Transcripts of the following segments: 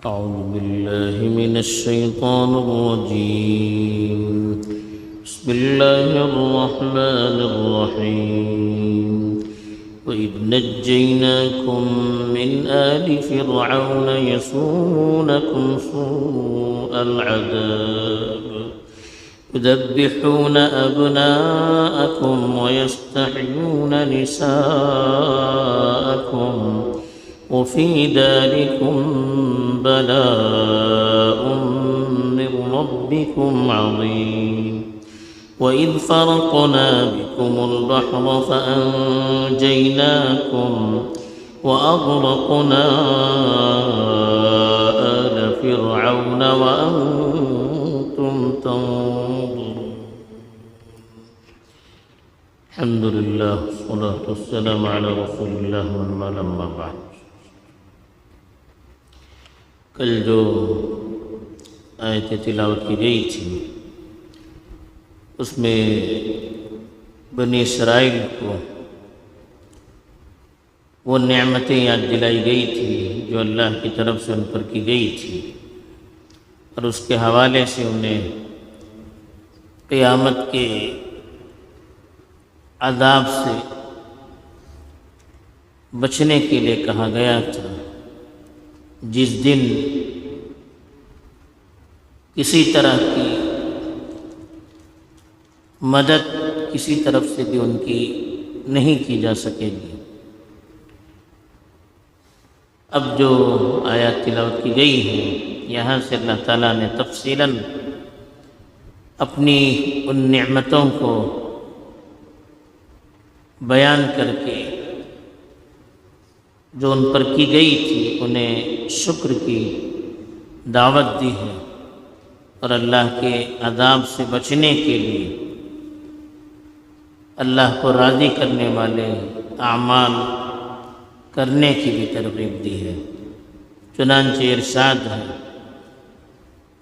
أعوذ بالله من الشيطان الرجيم. بسم الله الرحمن الرحيم. وإذ نجيناكم من آل فرعون يسومونكم سوء العذاب يذبحون أبناءكم ويستحيون نساءكم وفي ذلكم بلاء من ربكم عظيم. وإذ فرقنا بكم البحر فأنجيناكم وأغرقنا آل فرعون وأنتم تنظرون. الحمد لله والصلاة والسلام على رسول الله أما بعد. کل جو آیت تلاوت کی گئی تھی اس میں بنی اسرائیل کو وہ نعمتیں یاد دلائی گئی تھی جو اللہ کی طرف سے ان پر کی گئی تھی، اور اس کے حوالے سے انہیں قیامت کے عذاب سے بچنے کے لیے کہا گیا تھا، جس دن کسی طرح کی مدد کسی طرف سے بھی ان کی نہیں کی جا سکے گی۔ اب جو آیات تلاوت کی گئی ہیں یہاں سے اللہ تعالیٰ نے تفصیلاً اپنی ان نعمتوں کو بیان کر کے جو ان پر کی گئی تھی انہیں شکر کی دعوت دی ہے، اور اللہ کے عذاب سے بچنے کے لیے اللہ کو راضی کرنے والے اعمال کرنے کی بھی ترغیب دی ہے۔ چنانچہ ارشاد ہے،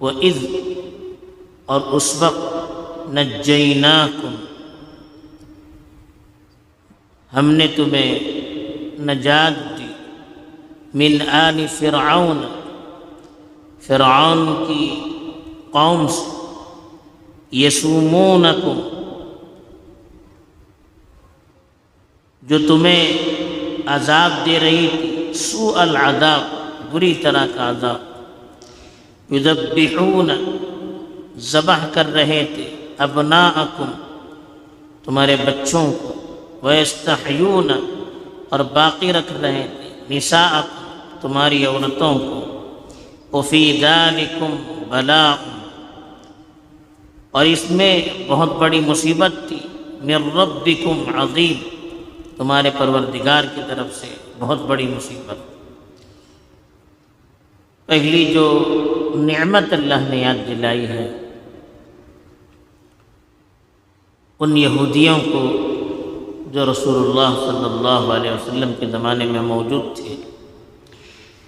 وَإِذْ، اور اس وقت، نَجَّيْنَاكُمْ، ہم نے تمہیں نجات دی، من آل فرعون، فرعون کی قوم سے، یسومونکم، جو تمہیں عذاب دے رہی تھی، سوء العذاب، بری طرح کا عذاب، یذبحون، ذبح کر رہے تھے، ابناءکم، تمہارے بچوں کو، ویستحیون، اور باقی رکھ رہے تھے، نساءکم، تمہاری عورتوں کو، وفی ذالکم بلاء، اور اس میں بہت بڑی مصیبت تھی، من ربکم عظیم، تمہارے پروردگار کی طرف سے بہت بڑی مصیبت۔ پہلی جو نعمت اللہ نے یاد دلائی ہے ان یہودیوں کو جو رسول اللہ صلی اللہ علیہ وسلم کے زمانے میں موجود تھے،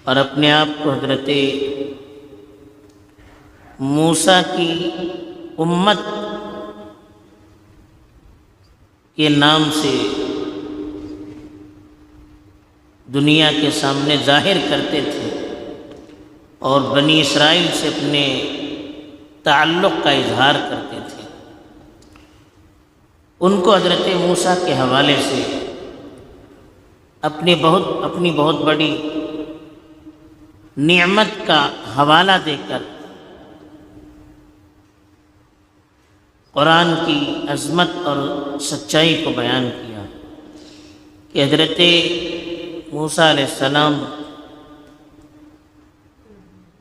اور اپنے آپ کو حضرت موسیٰ کی امت کے نام سے دنیا کے سامنے ظاہر کرتے تھے، اور بنی اسرائیل سے اپنے تعلق کا اظہار کرتے تھے۔ ان کو حضرت موسیٰ کے حوالے سے اپنی بہت بڑی نعمت کا حوالہ دے کر قرآن کی عظمت اور سچائی کو بیان کیا کہ حضرت موسیٰ علیہ السلام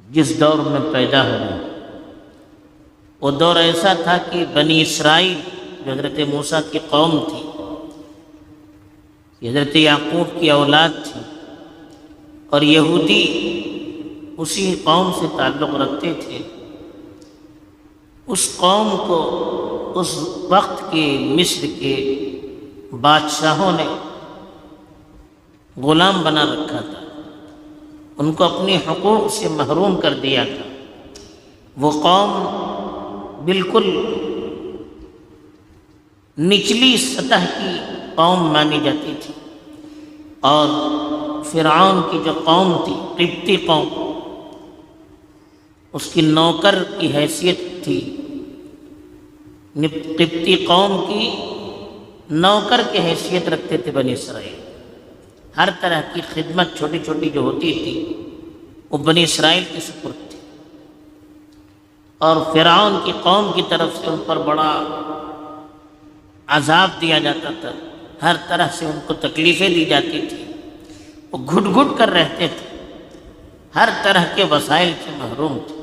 جس دور میں پیدا ہوئے وہ دور ایسا تھا کہ بنی اسرائیل جو حضرت موسیٰ کی قوم تھی، یہ حضرت یعقوب کی اولاد تھی، اور یہودی اسی قوم سے تعلق رکھتے تھے۔ اس قوم کو اس وقت کے مصر کے بادشاہوں نے غلام بنا رکھا تھا، ان کو اپنے حقوق سے محروم کر دیا تھا۔ وہ قوم بالکل نچلی سطح کی قوم مانی جاتی تھی، اور فرعون کی جو قوم تھی قبطی قوم، اس کی نوکر کی حیثیت تھی، قبطی قوم کی نوکر کی حیثیت رکھتے تھے بنی اسرائیل۔ ہر طرح کی خدمت چھوٹی چھوٹی جو ہوتی تھی وہ بنی اسرائیل کے سپرد تھی، اور فرعون کی قوم کی طرف سے ان پر بڑا عذاب دیا جاتا تھا، ہر طرح سے ان کو تکلیفیں دی جاتی تھی، وہ گھٹ گھٹ کر رہتے تھے، ہر طرح کے وسائل سے محروم تھے۔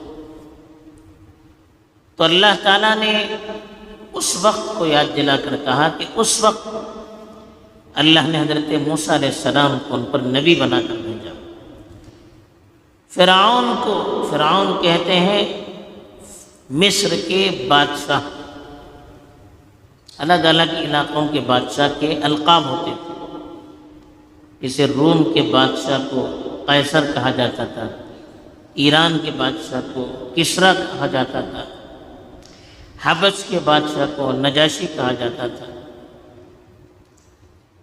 تو اللہ تعالیٰ نے اس وقت کو یاد دلا کر کہا کہ اس وقت اللہ نے حضرت موسیٰ علیہ السلام کو ان پر نبی بنا کر بھیجا۔ فرعون کہتے ہیں مصر کے بادشاہ، الگ الگ علاقوں کے بادشاہ کے القاب ہوتے تھے، جسے روم کے بادشاہ کو قیصر کہا جاتا تھا، ایران کے بادشاہ کو کسریٰ کہا جاتا تھا، حبش کے بادشاہ کو نجاشی کہا جاتا تھا۔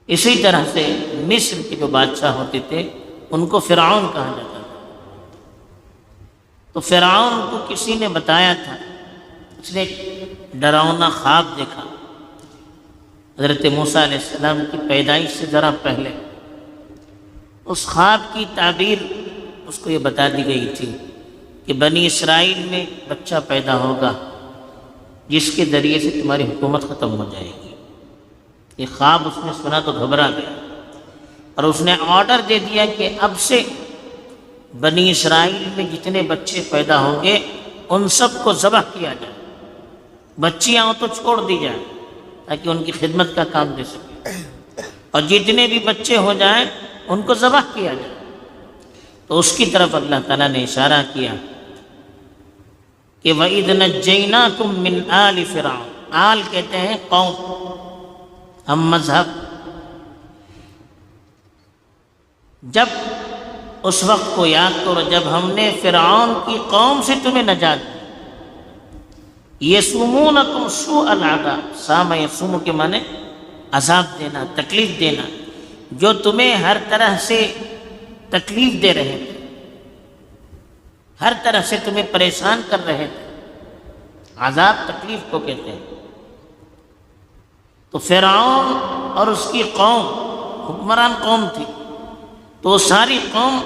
اسی طرح سے مصر کے جو بادشاہ ہوتے تھے ان کو فرعون کہا جاتا تھا۔ تو فرعون کو کسی نے بتایا تھا، اس نے ایک ڈراؤنا خواب دیکھا حضرت موسیٰ علیہ السلام کی پیدائش سے ذرا پہلے۔ اس خواب کی تعبیر اس کو یہ بتا دی گئی تھی کہ بنی اسرائیل میں بچہ پیدا ہوگا جس کے ذریعے سے تمہاری حکومت ختم ہو جائے گی۔ یہ خواب اس نے سنا تو گھبرا گیا، اور اس نے آرڈر دے دیا کہ اب سے بنی اسرائیل میں جتنے بچے پیدا ہوں گے ان سب کو ذبح کیا جائے، بچیاں ہوں تو چھوڑ دی جائیں تاکہ ان کی خدمت کا کام دے سکے، اور جتنے بھی بچے ہو جائیں ان کو ذبح کیا جائے۔ تو اس کی طرف اللہ تعالیٰ نے اشارہ کیا کہ وَإِذْ نَجَّيْنَاكُمْ مِنْ آلِ فِرْعَوْنَ، آل کہتے ہیں قوم، ہم مذہب۔ جب اس وقت کو یاد کرو جب ہم نے فرعون کی قوم سے تمہیں نجات دی۔ یسومونکم سوء العذاب، سام یسوم کے معنی عذاب دینا، تکلیف دینا، جو تمہیں ہر طرح سے تکلیف دے رہے تھے، ہر طرح سے تمہیں پریشان کر رہے تھے، عذاب تکلیف کو کہتے ہیں۔ تو فرعون اور اس کی قوم حکمران قوم تھی، تو ساری قوم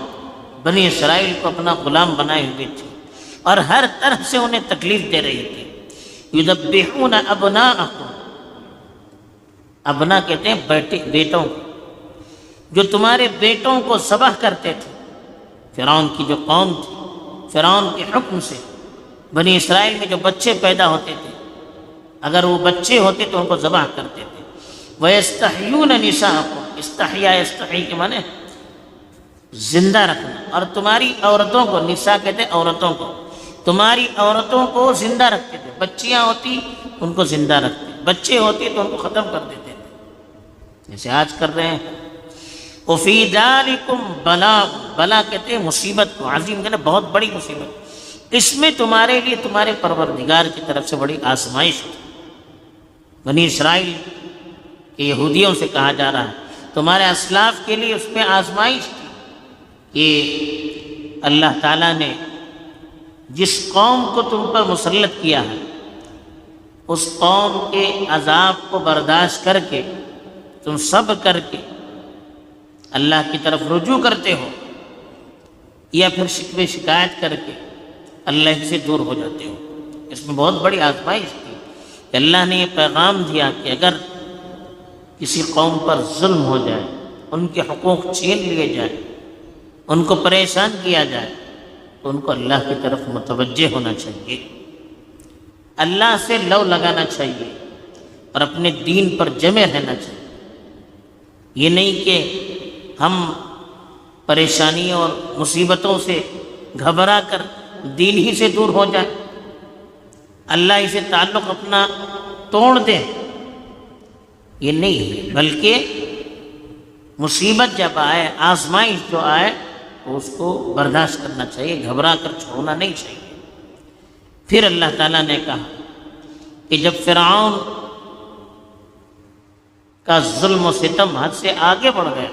بنی اسرائیل کو اپنا غلام بنائے ہوئے تھی اور ہر طرح سے انہیں تکلیف دے رہی تھی۔ یذبحون ابناءکم، ابنا کہتے ہیں بیٹوں کو، جو تمہارے بیٹوں کو ذبح کرتے تھے۔ فرعون کی جو قوم تھی، فرعون کے حکم سے بنی اسرائیل میں جو بچے پیدا ہوتے تھے، اگر وہ بچے ہوتے تو ان کو ذبح کرتے تھے۔ وَيَسْتَحْيُونَ نِسَاءَكُمْ، استحیا استحی کے معنی زندہ رکھنا، اور تمہاری عورتوں کو، نساء کہتے ہیں عورتوں کو، تمہاری عورتوں کو زندہ رکھتے تھے، بچیاں ہوتی ان کو زندہ رکھتے، بچے ہوتے تو ان کو ختم کر دیتے تھے، جیسے آج کر رہے ہیں۔ وَفِي ذَلِكُمْ بَلَاءٌ، بلا کہتے ہیں مصیبت کو، عظیم کہتے ہیں بہت بڑی مصیبت، اس میں تمہارے لیے تمہارے پروردگار کی طرف سے بڑی آزمائش تھی۔ بنی اسرائیل کے یہودیوں سے کہا جا رہا ہے تمہارے اسلاف کے لیے اس میں آزمائش تھی کہ اللہ تعالیٰ نے جس قوم کو تم پر مسلط کیا ہے اس قوم کے عذاب کو برداشت کر کے تم صبر کر کے اللہ کی طرف رجوع کرتے ہو، یا پھر شکوے شکایت کر کے اللہ سے دور ہو جاتے ہو۔ اس میں بہت بڑی آزمائش تھی کہ اللہ نے یہ پیغام دیا کہ اگر کسی قوم پر ظلم ہو جائے، ان کے حقوق چھین لیے جائے، ان کو پریشان کیا جائے، تو ان کو اللہ کی طرف متوجہ ہونا چاہیے، اللہ سے لو لگانا چاہیے اور اپنے دین پر جمے رہنا چاہیے۔ یہ نہیں کہ ہم پریشانیوں اور مصیبتوں سے گھبرا کر دین ہی سے دور ہو جائیں، اللہ ہی سے تعلق اپنا توڑ دیں، یہ نہیں ہے، بلکہ مصیبت جب آئے، آزمائش جو آئے تو اس کو برداشت کرنا چاہیے، گھبرا کر چھوڑنا نہیں چاہیے۔ پھر اللہ تعالیٰ نے کہا کہ جب فرعون کا ظلم و ستم حد سے آگے بڑھ گیا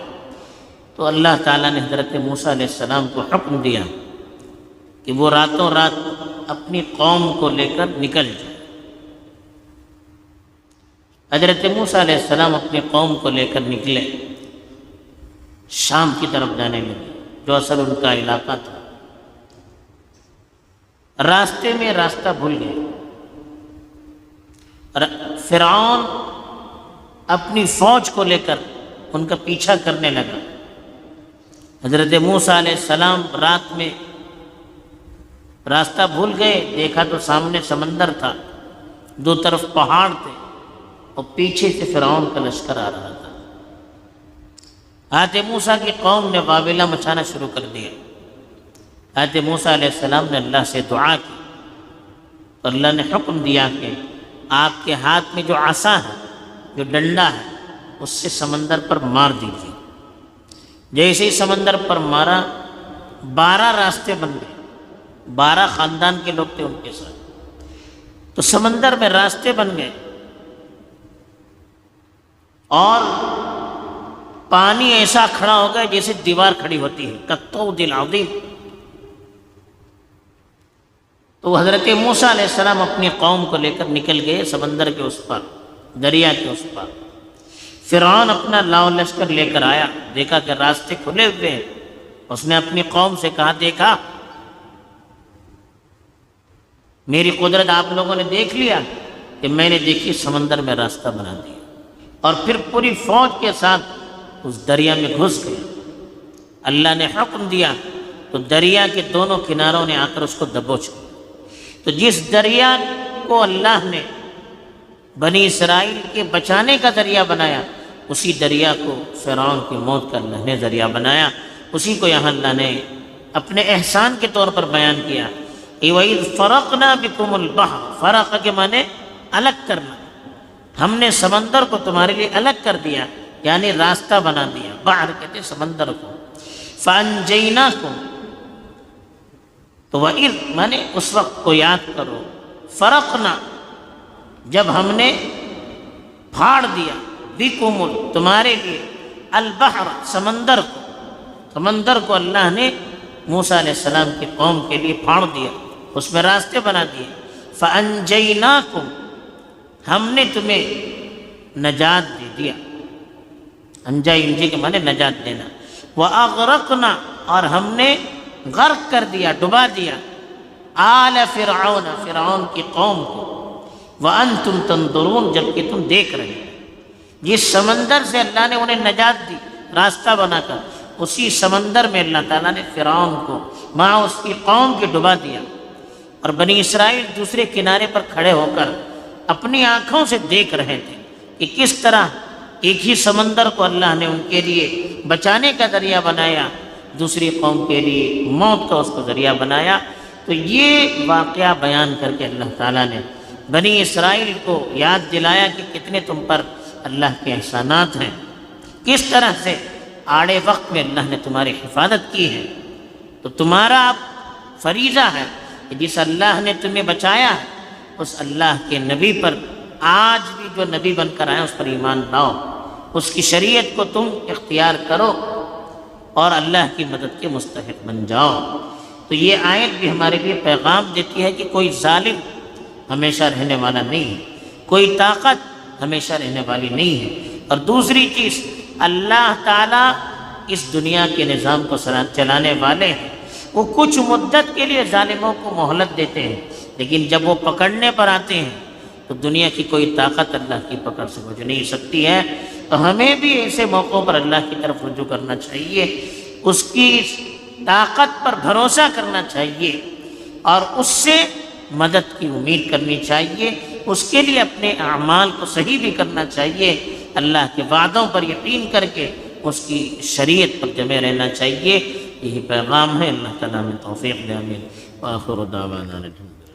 تو اللہ تعالیٰ نے حضرت موسیٰ علیہ السلام کو حکم دیا کہ وہ راتوں رات اپنی قوم کو لے کر نکل جائے۔ حضرت موسیٰ علیہ السلام اپنی قوم کو لے کر نکلے، شام کی طرف جانے لگے جو اصل ان کا علاقہ تھا۔ راستے میں راستہ بھول گئے۔ فرعون اپنی فوج کو لے کر ان کا پیچھا کرنے لگا۔ حضرت موسیٰ علیہ السلام رات میں راستہ بھول گئے، دیکھا تو سامنے سمندر تھا، دو طرف پہاڑ تھے اور پیچھے سے فرعون کا لشکر آ رہا تھا۔ حضرت موسیٰ کی قوم نے واویلا مچانا شروع کر دیا۔ حضرت موسیٰ علیہ السلام نے اللہ سے دعا کی اور اللہ نے حکم دیا کہ آپ کے ہاتھ میں جو عصا ہے، جو ڈنڈا ہے، اس سے سمندر پر مار دیجیے۔ جیسے ہی سمندر پر مارا 12 راستے بن گئے، 12 خاندان کے لوگ تھے ان کے ساتھ، تو سمندر میں راستے بن گئے اور پانی ایسا کھڑا ہو گیا جیسے دیوار کھڑی ہوتی ہے، کالطود العظیم۔ تو حضرت موسیٰ علیہ السلام اپنی قوم کو لے کر نکل گئے سمندر کے اس پار، دریا کے اس پار۔ فرعون اپنا لاؤ لشکر لے کر آیا، دیکھا کہ راستے کھلے ہوئے ہیں۔ اس نے اپنی قوم سے کہا، دیکھا میری قدرت آپ لوگوں نے دیکھ لیا کہ میں نے دیکھی سمندر میں راستہ بنا دیا، اور پھر پوری فوج کے ساتھ اس دریا میں گھس گئے۔ اللہ نے حکم دیا تو دریا کے دونوں کناروں نے آ کر اس کو دبوچا۔ تو جس دریا کو اللہ نے بنی اسرائیل کے بچانے کا ذریعہ بنایا، اسی دریا کو فرعون کی موت کا اللہ نے ذریعہ بنایا۔ اسی کو یہاں اللہ نے اپنے احسان کے طور پر بیان کیا کہ وَإِذْ فَرَقْنَا بِكُمُ الْبَحْرَ، فرق کے معنی الگ کرنا، ہم نے سمندر کو تمہارے لیے الگ کر دیا، یعنی راستہ بنا دیا۔ بحر کہتے سمندر کو۔ فَأَنْجَيْنَاكُمْ، تو وَإِذْ معنی اس وقت کو یاد کرو، فرقنا جب ہم نے پھاڑ دیا، بِكُمُ تمہارے لیے، البحر سمندر کو، سمندر کو اللہ نے موسیٰ علیہ السلام کی قوم کے لیے پھاڑ دیا، اس میں راستے بنا دیے۔ فَأَنْجَيْنَاكُمْ، ہم نے تمہیں نجات دے دیا۔ انجی کے معنی نجات دینا۔ وَأَغْرَقْنَا، اور ہم نے غرق کر دیا، ڈبا دیا، آلَ فرعون، فرعون کی قوم کو، وَأَنْتُمْ تَنْظُرُونَ، جبکہ تم دیکھ رہے ہیں۔ جس سمندر سے اللہ نے انہیں نجات دی راستہ بنا کر، اسی سمندر میں اللہ تعالیٰ نے فرعون کو مع اس کی قوم کے ڈبا دیا، اور بنی اسرائیل دوسرے کنارے پر کھڑے ہو کر اپنی آنکھوں سے دیکھ رہے تھے کہ کس طرح ایک ہی سمندر کو اللہ نے ان کے لیے بچانے کا ذریعہ بنایا، دوسری قوم کے لیے موت کا اس کو ذریعہ بنایا۔ تو یہ واقعہ بیان کر کے اللہ تعالیٰ نے بنی اسرائیل کو یاد دلایا کہ کتنے تم پر اللہ کے احسانات ہیں، کس طرح سے آڑے وقت میں اللہ نے تمہاری حفاظت کی ہے۔ تو تمہارا اب فریضہ ہے کہ جس اللہ نے تمہیں بچایا ہے، اس اللہ کے نبی پر آج بھی جو نبی بن کر آئے اس پر ایمان لاؤ، اس کی شریعت کو تم اختیار کرو اور اللہ کی مدد کے مستحق بن جاؤ۔ تو یہ آیت بھی ہمارے لیے پیغام دیتی ہے کہ کوئی ظالم ہمیشہ رہنے والا نہیں ہے، کوئی طاقت ہمیشہ رہنے والی نہیں ہے۔ اور دوسری چیز، اللہ تعالیٰ اس دنیا کے نظام کو چلانے والے ہیں، وہ کچھ مدت کے لیے ظالموں کو مہلت دیتے ہیں، لیکن جب وہ پکڑنے پر آتے ہیں تو دنیا کی کوئی طاقت اللہ کی پکڑ سے بچ نہیں سکتی ہے۔ تو ہمیں بھی ایسے موقعوں پر اللہ کی طرف رجوع کرنا چاہیے، اس کی طاقت پر بھروسہ کرنا چاہیے اور اس سے مدد کی امید کرنی چاہیے، اس کے لیے اپنے اعمال کو صحیح بھی کرنا چاہیے، اللہ کے وعدوں پر یقین کر کے اس کی شریعت پر جمے رہنا چاہیے۔ یہی پیغام ہے۔ اللہ تعالیٰ میں توفیق دے، آمین۔ وآخر دعوانا الحمد للہ۔